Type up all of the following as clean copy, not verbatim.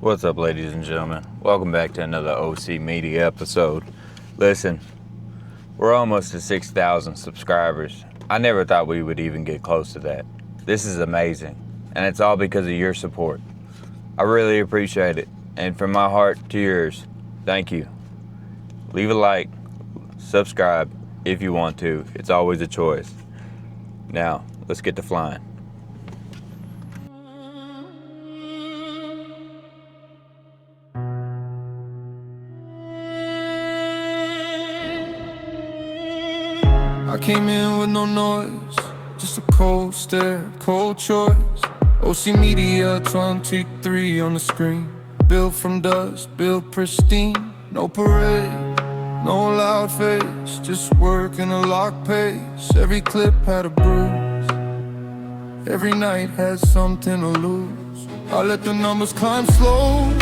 What's up, ladies and gentlemen? Welcome back to another OC Media episode. Listen, we're almost to 6,000 subscribers. I never thought we would even get close to that. This is amazing, and it's all because of your support. I really appreciate it, and from my heart to yours, thank you. Leave a like, subscribe if you want to. It's always a choice. Now, let's get to flying. I came in with no noise, just a cold stare, cold choice. OC Media 23 on the screen. Built from dust, built pristine. No parade, no loud face, just work in a locked pace. Every clip had a bruise, every night had something to lose. I let the numbers climb slow,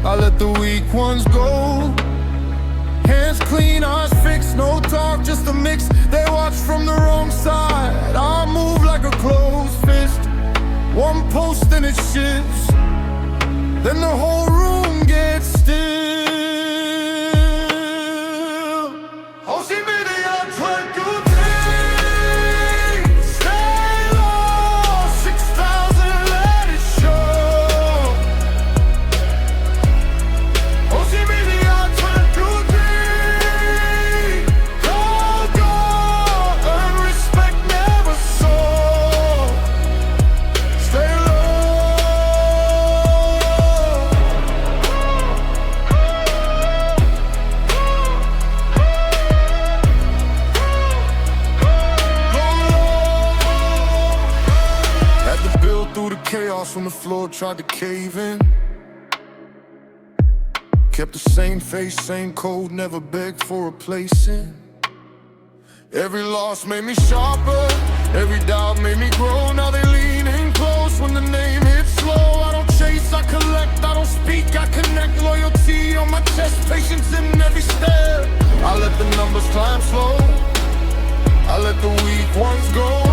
I let the weak ones go. Hands clean, eyes fixed, no talk, just a mix. They watch from the wrong side, I move like a closed fist. One post and it shifts, then the whole room gets still. OC Media 23, stay low, 6,000, let it show. OC Media 23, go, earn respect, never sold. Stay low. Had to build through the chaos when the floor tried to cave in. Kept the same face, same code, never begged for a place in. Every loss made me sharper, every doubt made me grow. Now they lean in close when the name hits slow. I don't chase, I collect, I don't speak, I connect. Loyalty on my chest, patience in every step. I let the numbers climb slow, I let the weak ones go.